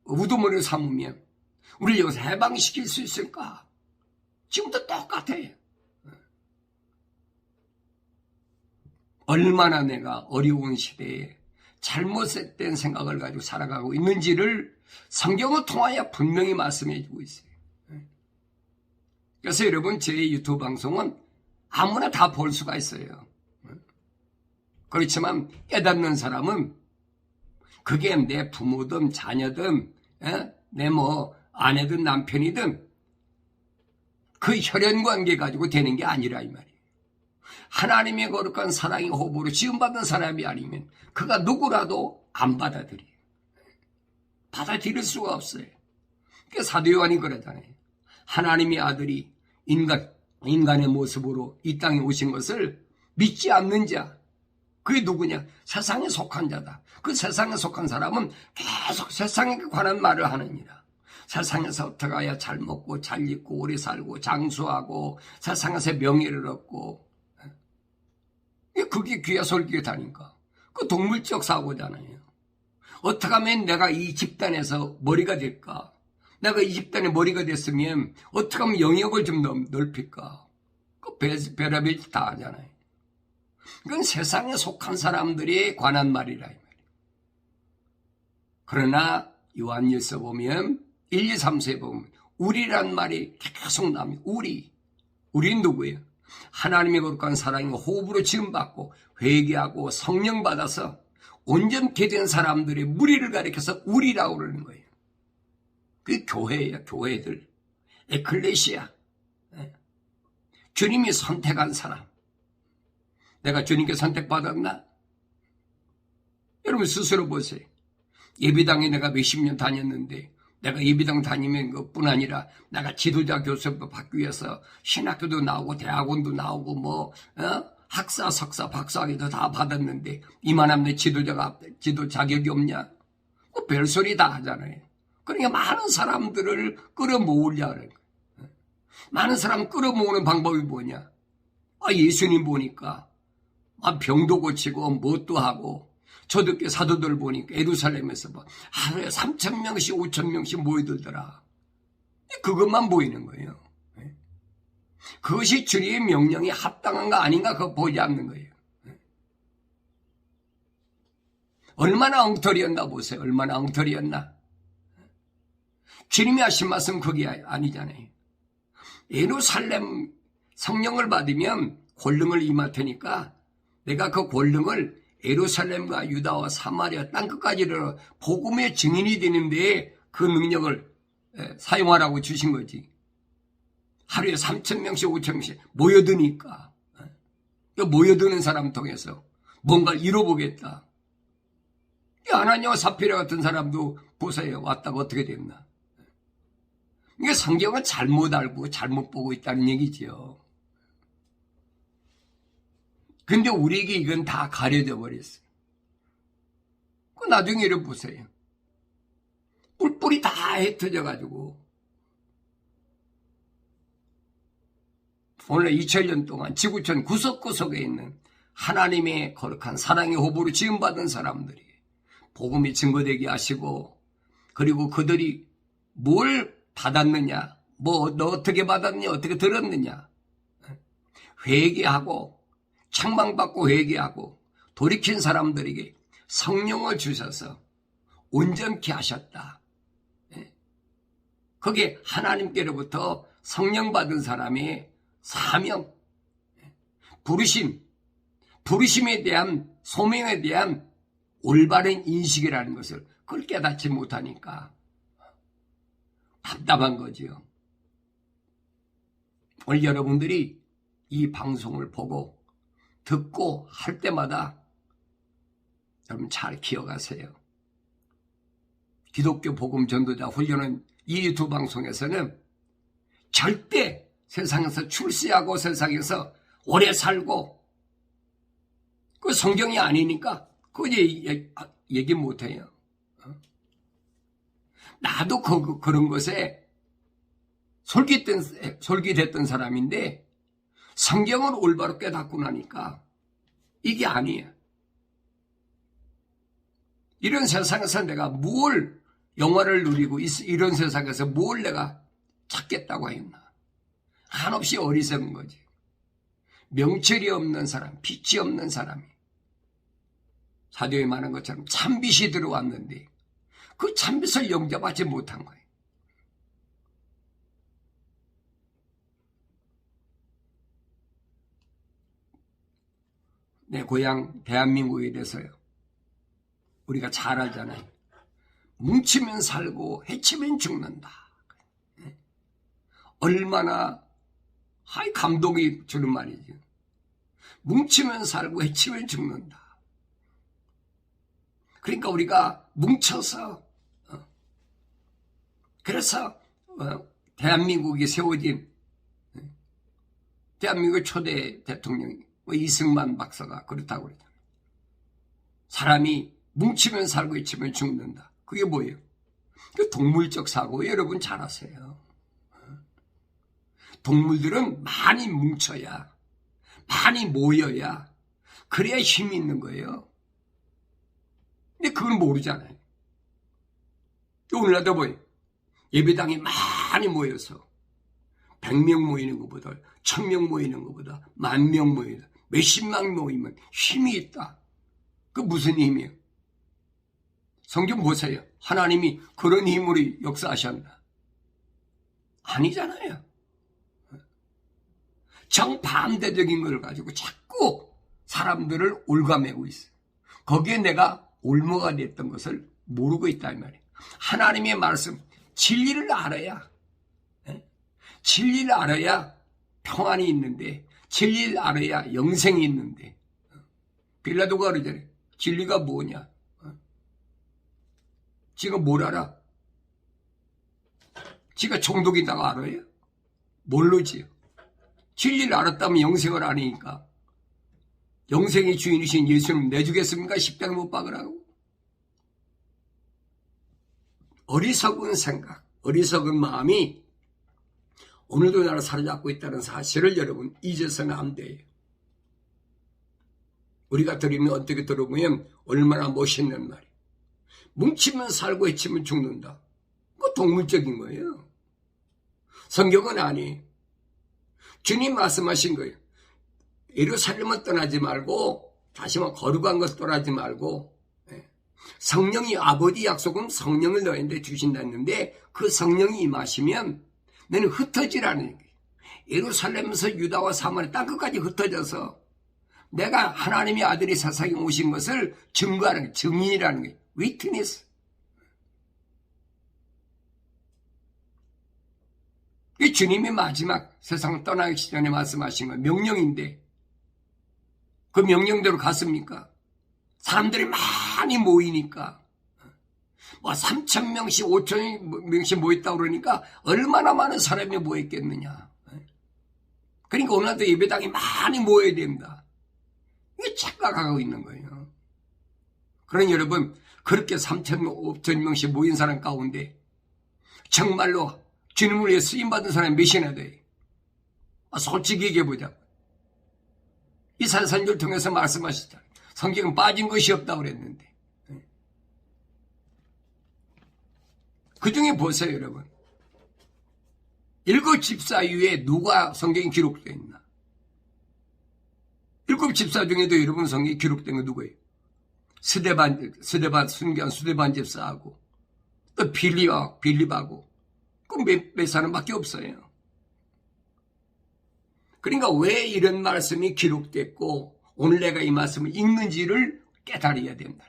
우두머리를 삼으면 우리를 여기서 해방시킬 수 있을까? 지금도 똑같아요. 얼마나 내가 어려운 시대에 잘못된 생각을 가지고 살아가고 있는지를 성경을 통하여 분명히 말씀해 주고 있어요. 그래서 여러분 제 유튜브 방송은 아무나 다 볼 수가 있어요. 그렇지만 깨닫는 사람은 그게 내 부모든 자녀든 내 아내든 남편이든 그 혈연관계 가지고 되는 게 아니라 이 말이에요. 하나님의 거룩한 사랑의 호흡으로 지음받은 사람이 아니면 그가 누구라도 안 받아들여요. 받아들일 수가 없어요. 그러니까 사도 요한이 그러잖아요. 하나님의 아들이 인간의 모습으로 이 땅에 오신 것을 믿지 않는 자, 그게 누구냐? 세상에 속한 자다. 그 세상에 속한 사람은 계속 세상에 관한 말을 하느니라. 세상에서 어떻게 해야 잘 먹고 잘 입고 오래 살고 장수하고 세상에서 명예를 얻고, 그게 귀야 솔깃이 다니까. 그 동물적 사고잖아요. 어떻게 하면 내가 이 집단에서 머리가 될까? 내가 이 집단의 머리가 됐으면 어떻게 하면 영역을 좀 넓힐까? 그 별의별 다 하잖아요. 그건 세상에 속한 사람들이 관한 말이라 이 말이에요. 그러나 요한일서 보면 1, 2, 3세에 보면 우리란 말이 계속 나옵니다. 우리는 누구예요? 하나님의 거룩한 사랑의 호흡으로 지음받고 회개하고 성령 받아서 온전케 된 사람들의 무리를 가리켜서 우리라고 그러는 거예요. 그게 교회예요. 교회들. 에클레시아. 주님이 선택한 사람. 내가 주님께 선택받았나? 여러분 스스로 보세요. 예배당에 내가 몇십 년 다녔는데 내가 예배당 다니면 그뿐 아니라 내가 지도자 교수도 받기 위해서 신학교도 나오고 대학원도 나오고 학사, 석사, 박사학위도 다 받았는데 이만하면 내 지도 자격이 없냐? 별소리 다 하잖아요. 그러니까 많은 사람들을 끌어모으려고 그래요. 많은 사람 끌어모으는 방법이 뭐냐? 예수님 보니까 병도 고치고 뭣도 하고 초대교회 사도들 보니까 예루살렘에서 하루에 3,000명씩 5,000명씩 모여들더라. 그것만 보이는 거예요. 그것이 주님의 명령에 합당한가 아닌가 그거 보지 않는 거예요. 얼마나 엉터리였나 보세요. 얼마나 엉터리였나. 주님이 하신 말씀 그게 아니잖아요. 예루살렘 성령을 받으면 권능을 임할 테니까 내가 그 권능을 예루살렘과 유다와 사마리아 땅끝까지를 복음의 증인이 되는데 그 능력을 사용하라고 주신 거지. 하루에 3,000명씩 5,000명씩 모여드니까 모여드는 사람 통해서 뭔가를 이뤄보겠다. 아나니아와 사피라 같은 사람도 보세요. 왔다가 어떻게 됐나. 이게 성경을 잘못 알고 잘못 보고 있다는 얘기지요. 근데 우리에게 이건 다 가려져 버렸어요. 그 나중에 이래 보세요. 뿔뿔이 다 흩어져 가지고 오늘 2000년 동안 지구촌 구석구석에 있는 하나님의 거룩한 사랑의 호흡으로 지음받은 사람들이 복음이 증거되게 하시고, 그리고 그들이 뭘 받았느냐, 너 어떻게 받았느냐, 어떻게 들었느냐, 회개하고 책망받고 회개하고 돌이킨 사람들에게 성령을 주셔서 온전케 하셨다. 그게 하나님께로부터 성령 받은 사람의 사명, 부르심에 대한, 소명에 대한 올바른 인식이라는 것을 그걸 깨닫지 못하니까 답답한 거지요. 오늘 여러분들이 이 방송을 보고 듣고 할 때마다 여러분 잘 기억하세요. 기독교 복음 전도자 훈련은 이 유튜브 방송에서는 절대 세상에서 출세하고 세상에서 오래 살고 그 성경이 아니니까 그거 얘기 못해요. 나도 그런 것에 솔깃했던 사람인데 성경을 올바로 깨닫고 나니까 이게 아니에요. 이런 세상에서 내가 뭘 영화를 누리고 이런 세상에서 뭘 내가 찾겠다고 했나. 한없이 어리석은 거지. 명철이 없는 사람, 빛이 없는 사람이 사도에 말한 것처럼 참빛이 들어왔는데 그 참빛을 영접하지 못한 거예요. 내 고향 대한민국에 대해서요, 우리가 잘 알잖아요. 뭉치면 살고 해치면 죽는다. 얼마나 감동이 주는 말이죠. 뭉치면 살고 해치면 죽는다. 그러니까 우리가 뭉쳐서, 그래서 대한민국이 세워진 대한민국의 초대 대통령이 이승만 박사가 그렇다고 그러잖아요. 사람이 뭉치면 살고 해치면 죽는다. 그게 뭐예요? 그 동물적 사고 여러분 잘 아세요. 동물들은 많이 뭉쳐야, 많이 모여야 그래야 힘이 있는 거예요. 근데 그걸 모르잖아요. 오늘날도 뭐예요? 예배당에 많이 모여서 100명 모이는 것보다 1000명 모이는 것보다 10,000명 모이다, 몇십만 모이면 힘이 있다. 그 무슨 힘이에요? 성경 보세요. 하나님이 그런 힘으로 역사하셨나? 아니잖아요. 정반대적인 걸 가지고 자꾸 사람들을 올가매고 있어요. 거기에 내가 올무가 됐던 것을 모르고 있다 이 말이에요. 하나님의 말씀, 진리를 알아야, 진리를 알아야 평안이 있는데, 진리를 알아야 영생이 있는데, 빌라도가 그러잖아요. 진리가 뭐냐? 지가 뭘 알아? 지가 총독이다고 알아요? 모르지요. 진리를 알았다면 영생을 아니니까. 영생의 주인이신 예수님 내주겠습니까? 십자가 못 박으라고? 어리석은 생각, 어리석은 마음이 오늘도 나를 사로잡고 있다는 사실을 여러분 잊어서는 안 돼요. 우리가 들으면 어떻게 들어보면 얼마나 멋있는 말이에요. 뭉치면 살고 해치면 죽는다. 그거 동물적인 거예요. 성경은 아니에요. 주님 말씀하신 거예요. 예루살렘은 떠나지 말고, 다시 말해 거룩한 것을 떠나지 말고, 성령이, 아버지 약속은 성령을 너희한테 주신다 했는데 그 성령이 임하시면 너는 흩어지라는 거예요. 예루살렘에서 유다와 사마리아 땅끝까지 흩어져서 내가 하나님의 아들이 세상에 오신 것을 증거하는 거예요. 증인이라는 거예요. 위트니스. 이 주님이 마지막 세상을 떠나기 전에 말씀하신 건 명령인데 그 명령대로 갔습니까? 사람들이 많이 모이니까 3,000명씩 5,000명씩 모였다고 그러니까 얼마나 많은 사람이 모였겠느냐. 그러니까 오늘도 예배당이 많이 모여야 된다. 이게 착각하고 있는 거예요. 그러니 여러분, 그렇게 3,000명, 5,000명씩 모인 사람 가운데 정말로 주님을 위해 쓰임받은 사람이 몇이나 돼? 솔직히 얘기해보자고. 이사야 선지를 통해서 말씀하셨잖아요. 성경은 빠진 것이 없다고 그랬는데. 그 중에 보세요, 여러분. 7 집사 이후에 누가 성경에 기록되어 있나? 7 집사 중에도 여러분 성경에 기록된 거 누구예요? 스데반 순교한 스데반 집사하고, 또 빌립하고, 그 몇 사람밖에 없어요. 그러니까 왜 이런 말씀이 기록됐고, 오늘 내가 이 말씀을 읽는지를 깨달아야 된다.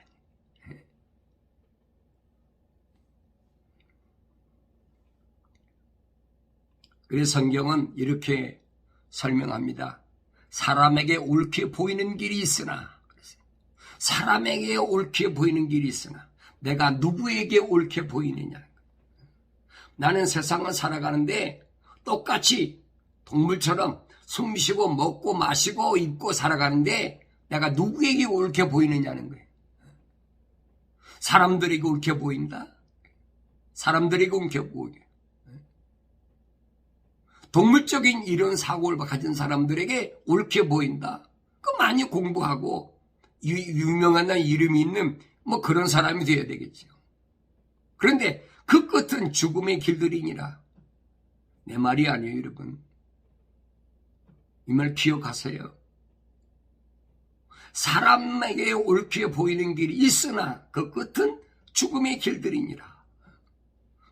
그래서 성경은 이렇게 설명합니다. 사람에게 옳게 보이는 길이 있으나, 사람에게 옳게 보이는 길이 있으나 내가 누구에게 옳게 보이느냐. 나는 세상을 살아가는데 똑같이 동물처럼 숨쉬고 먹고 마시고 입고 살아가는데 내가 누구에게 옳게 보이느냐는 거예요. 사람들에게 옳게 보인다. 사람들에게 옳게 보이게. 동물적인 이런 사고를 가진 사람들에게 옳게 보인다. 그 많이 공부하고 유명한 이름이 있는 뭐 그런 사람이 되어야 되겠죠. 그런데 그 끝은 죽음의 길들이니라. 내 말이 아니에요, 여러분. 이 말 기억하세요. 사람에게 옳게 보이는 길이 있으나 그 끝은 죽음의 길들이니라.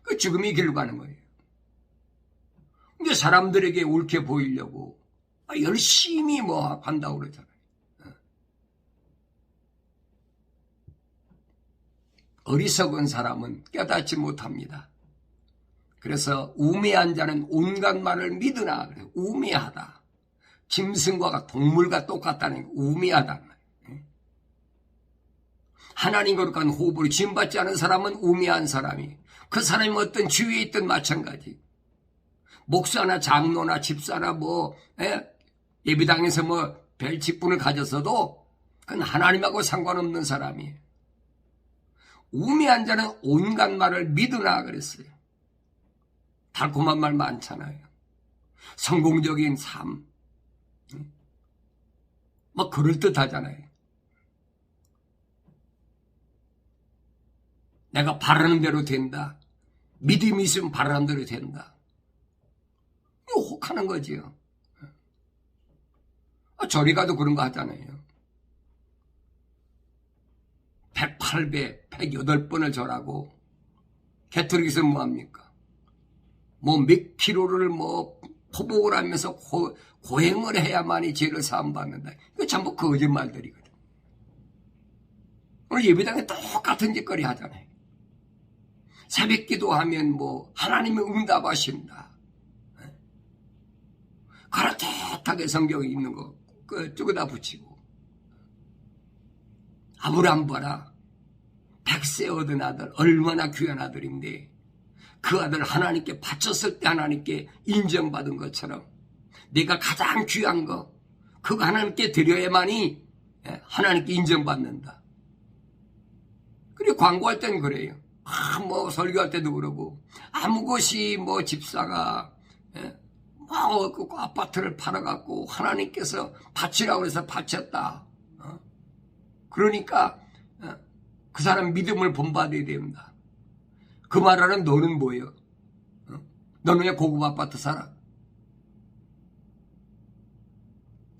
그 죽음의 길로 가는 거예요. 근데 사람들에게 옳게 보이려고 열심히 뭐 한다고 그러잖아요. 어리석은 사람은 깨닫지 못합니다. 그래서 우매한 자는 온갖 말을 믿으나, 우매하다. 짐승과 동물과 똑같다는 거, 우매하다. 하나님 거룩한 호흡으로 지음받지 않은 사람은 우매한 사람이, 그 사람이 어떤 주위에 있든 마찬가지. 목사나 장로나 집사나 예배당에서 별 직분을 가졌어도 그건 하나님하고 상관없는 사람이에요. 우매한 자는 온갖 말을 믿으나 그랬어요. 달콤한 말 많잖아요. 성공적인 삶. 그럴듯하잖아요. 내가 바라는 대로 된다. 믿음이 있으면 바라는 대로 된다. 이거 혹하는 거지요. 저리 가도 그런 거 하잖아요. 108배, 108번을 절하고, 개토릭에서는 뭐합니까? 몇 킬로를 포복을 하면서 고행을 해야만이 죄를 사함받는다. 이거 전부 거짓말들이거든. 오늘 예배당에 똑같은 짓거리 하잖아요. 새벽 기도하면 하나님이 응답하신다. 가라뜻하게 성경에 있는 거 쪼그다 붙이고. 아브라함 봐라. 100세 얻은 아들, 얼마나 귀한 아들인데 그 아들 하나님께 바쳤을 때 하나님께 인정받은 것처럼 내가 가장 귀한 거 그거 하나님께 드려야만이 하나님께 인정받는다. 그리고 광고할 때는 그래요. 설교할 때도 그러고 아무 것이 집사가 그 아파트를 팔아갖고 하나님께서 바치라고 해서 바쳤다. 그러니까 그 사람 믿음을 본받아야 됩니다. 그 말하는 너는 뭐예요? 너는 왜 고급 아파트 살아?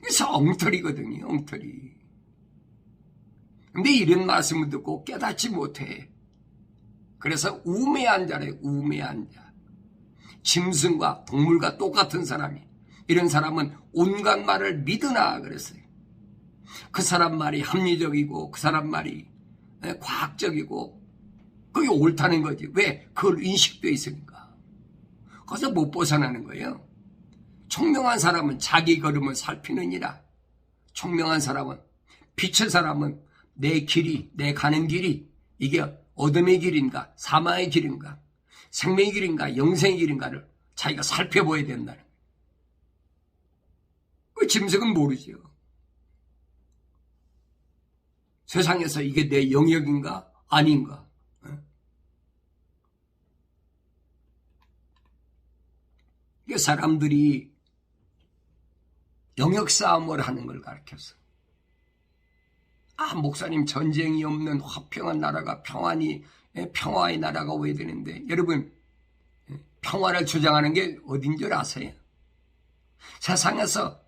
그래서 엉터리거든요. 엉터리. 근데 이런 말씀을 듣고 깨닫지 못해. 그래서 우매한 자래. 우매한 자. 짐승과 동물과 똑같은 사람이. 이런 사람은 온갖 말을 믿으나 그랬어요. 그 사람 말이 합리적이고 그 사람 말이 과학적이고 그게 옳다는 거지. 왜? 그걸 인식되어 있으니까. 거기서 못 벗어나는 거예요. 총명한 사람은 자기 걸음을 살피느니라. 총명한 사람은, 빛의 사람은 내 길이, 내 가는 길이 이게 어둠의 길인가 사망의 길인가 생명의 길인가 영생의 길인가를 자기가 살펴봐야 된다는 거예요. 그 짐승은 모르죠. 세상에서 이게 내 영역인가 아닌가. 이게 사람들이 영역 싸움을 하는 걸 가르쳤어. 목사님, 전쟁이 없는 화평한 나라가 평화의 나라가 오야 되는데, 여러분, 평화를 주장하는 게 어딘 줄 아세요? 세상에서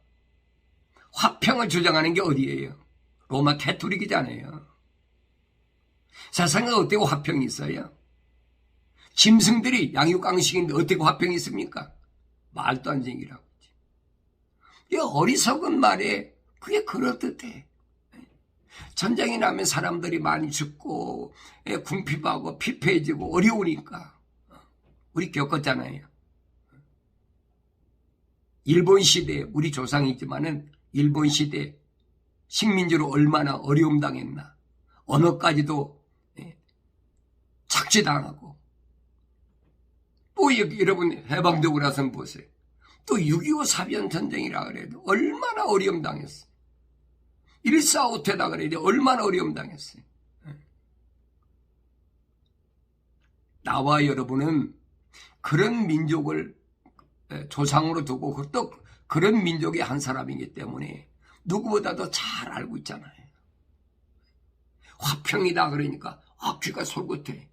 화평을 주장하는 게 어디예요? 로마 캐토릭이잖아요. 세상에 어떻게 화평이 있어요? 짐승들이 양육강식인데 어떻게 화평이 있습니까? 말도 안 되는 얘기라고. 이 어리석은 말에 그게 그럴듯해. 전쟁이 나면 사람들이 많이 죽고 궁핍하고 피폐해지고 어려우니까 우리 겪었잖아요. 일본 시대 우리 조상이지만은 일본 시대 식민지로 얼마나 어려움 당했나. 언어까지도 착취당하고 또 여러분 해방되고 나서 보세요. 또 6.25 사변 전쟁이라 그래도 얼마나 어려움 당했어. 1.4.5태다 그래도 얼마나 어려움 당했어요. 나와 여러분은 그런 민족을 조상으로 두고 또 그런 민족의 한 사람이기 때문에 누구보다도 잘 알고 있잖아요. 화평이다 그러니까 귀가 솔깃해.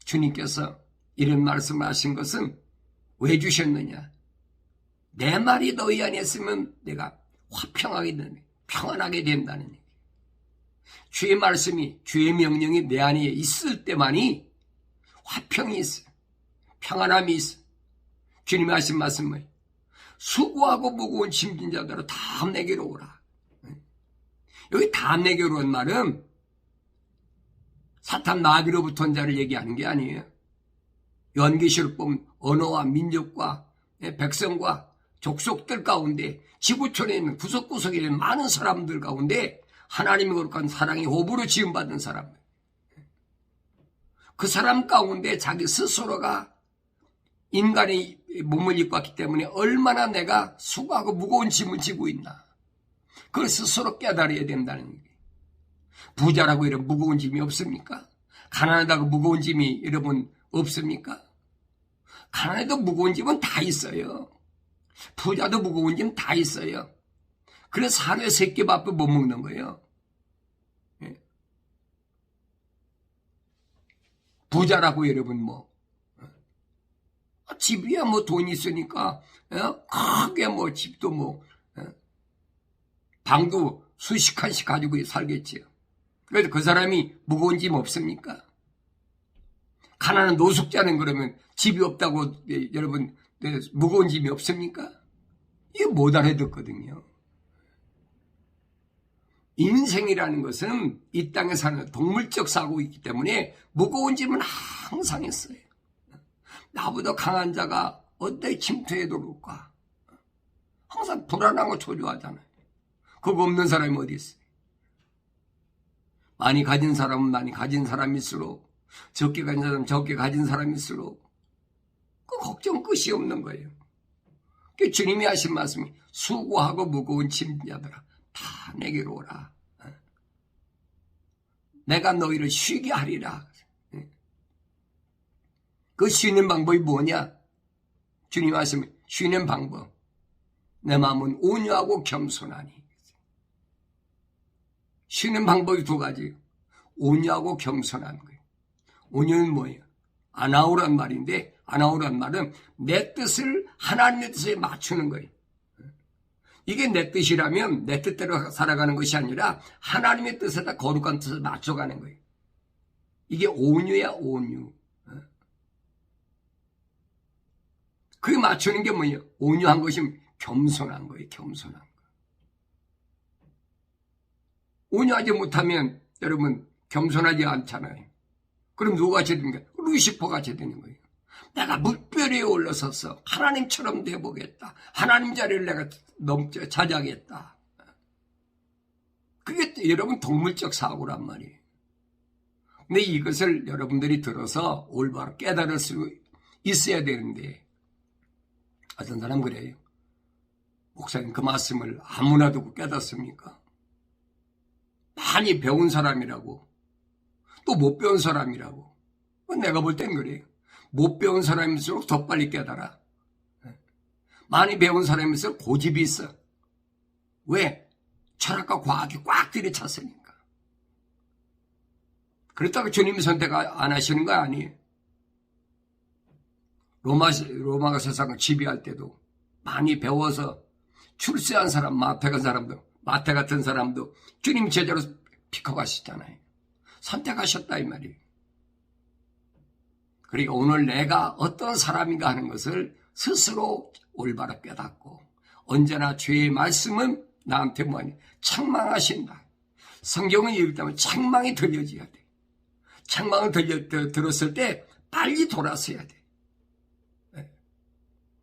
주님께서 이런 말씀을 하신 것은 왜 주셨느냐? 내 말이 너희 안에 있으면 내가 화평하게 된다, 평안하게 된다는 얘기. 주의 말씀이, 주의 명령이 내 안에 있을 때만이 화평이 있어, 평안함이 있어. 주님이 하신 말씀은 수고하고 무거운 짐진 자들아 다 내게로 오라. 여기 다 내게로 온 말은 사탄 마귀로부터 온 자를 얘기하는 게 아니에요. 요한계시록 보면 언어와 민족과 백성과 족속들 가운데 지구촌에 있는 구석구석에 있는 많은 사람들 가운데 하나님의 거룩한 사랑이 호흡으로 지음받은 사람들. 그 사람 가운데 자기 스스로가 인간의 몸을 입고 왔기 때문에 얼마나 내가 수고하고 무거운 짐을 지고 있나. 그걸 스스로 깨달아야 된다는 얘기예요. 부자라고 이런 무거운 짐이 없습니까? 가난하다고 무거운 짐이 여러분 없습니까? 가난해도 무거운 짐은 다 있어요. 부자도 무거운 짐 다 있어요. 그래서 하루에 3끼 밥도 못 먹는 거예요. 부자라고 여러분 집이야 돈 있으니까 크게 집도 방도 수십 칸씩 가지고 살겠지요. 그래서 그 사람이 무거운 짐 없습니까? 가난한 노숙자는 그러면 집이 없다고 여러분 무거운 짐이 없습니까? 이거 못 알아듣거든요. 인생이라는 것은 이 땅에 사는 동물적 사고이기 때문에 무거운 짐은 항상 있어요. 나보다 강한 자가 어디에 침투해도 올까? 항상 불안하고 초조하잖아요. 그거 없는 사람이 어디 있어요? 많이 가진 사람은 많이 가진 사람일수록, 적게 가진 사람은 적게 가진 사람일수록 그 걱정 끝이 없는 거예요. 주님이 하신 말씀이 수고하고 무거운 짐자들아 다 내게로 오라. 내가 너희를 쉬게 하리라. 그 쉬는 방법이 뭐냐? 주님 말씀이 쉬는 방법. 내 마음은 온유하고 겸손하니. 쉬는 방법이 2가지. 온유하고 겸손한 거예요. 온유는 뭐예요? 아나우란 말인데, 아나우란 말은 내 뜻을 하나님의 뜻에 맞추는 거예요. 이게 내 뜻이라면 내 뜻대로 살아가는 것이 아니라 하나님의 뜻에다 거룩한 뜻을 맞춰가는 거예요. 이게 온유야, 온유. 그게 맞추는 게 뭐예요? 온유한 것이 겸손한 거예요, 겸손한 거. 온유하지 못하면 여러분 겸손하지 않잖아요. 그럼 누가 같이 되는 거예요? 루시퍼가 같이 되는 거예요. 내가 물결 위에 올라서서 하나님처럼 돼보겠다. 하나님 자리를 내가 차지하겠다. 그게 여러분 동물적 사고란 말이에요. 근데 이것을 여러분들이 들어서 올바로 깨달을 수 있어야 되는데 어떤 사람 그래요. 목사님 그 말씀을 아무나 듣고 깨닫습니까? 많이 배운 사람이라고 또 못 배운 사람이라고 내가 볼 땐 그래요. 못 배운 사람일수록 더 빨리 깨달아. 많이 배운 사람일수록 고집이 있어. 왜? 철학과 과학이 꽉 들이찼으니까. 그렇다고 주님이 선택 안 하시는 거 아니에요. 로마가 세상을 지배할 때도 많이 배워서 출세한 사람, 마태 같은 사람도 주님 제자로 픽업하셨잖아요. 선택하셨다 이 말이에요. 그러니까 오늘 내가 어떤 사람인가 하는 것을 스스로 올바로 깨닫고 언제나 주의 말씀은 나한테 뭐하니? 책망하신다. 성경은 읽다면 책망이 들려져야 돼. 책망을 들었을 때 빨리 돌아서야 돼.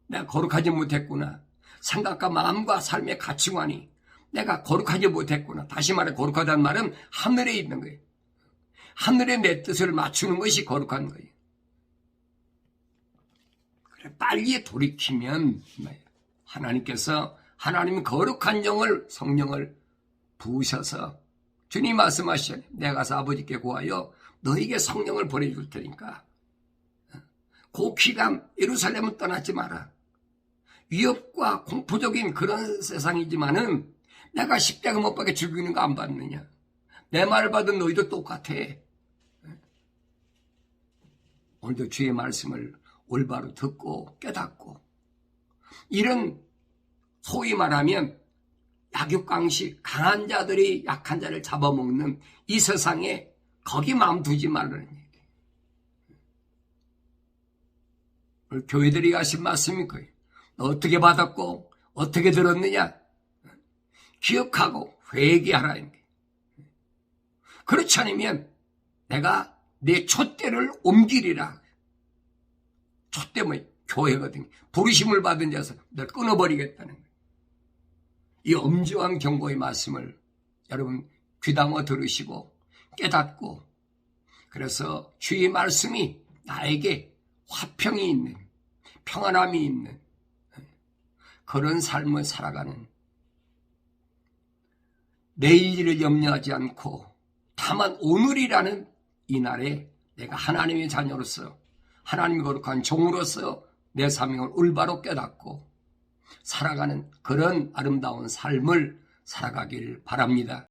내가 거룩하지 못했구나. 생각과 마음과 삶의 가치관이 내가 거룩하지 못했구나. 다시 말해 거룩하다는 말은 하늘에 있는 거예요. 하늘에 내 뜻을 맞추는 것이 거룩한 거예요. 그래 빨리 돌이키면 하나님께서 하나님 거룩한 영을 성령을 부으셔서 주님 말씀하시잖아요. 내가 가서 아버지께 구하여 너에게 성령을 보내줄 테니까 고귀감 예루살렘은 떠나지 마라. 위협과 공포적인 그런 세상이지만은 내가 십자가 못 박혀 죽이는 거 안 받느냐. 내 말을 받은 너희도 똑같아. 오늘도 주의 말씀을 올바로 듣고 깨닫고 이런 소위 말하면 약육강식 강한 자들이 약한 자를 잡아먹는 이 세상에 거기 마음 두지 말라는 얘기. 오늘 교회들이 하신 말씀이 거예요. 너 어떻게 받았고 어떻게 들었느냐? 기억하고 회개하라는 게. 그렇지 않으면 내가 내 촛대를 옮기리라. 촛대면 교회거든요. 부르심을 받은 자에서 널 끊어버리겠다는 거예요. 이 엄중한 경고의 말씀을 여러분 귀담아 들으시고 깨닫고 그래서 주의 말씀이 나에게 화평이 있는 평안함이 있는 그런 삶을 살아가는 내일을 염려하지 않고 다만 오늘이라는 이 날에 내가 하나님의 자녀로서 하나님의 거룩한 종으로서 내 사명을 올바로 깨닫고 살아가는 그런 아름다운 삶을 살아가길 바랍니다.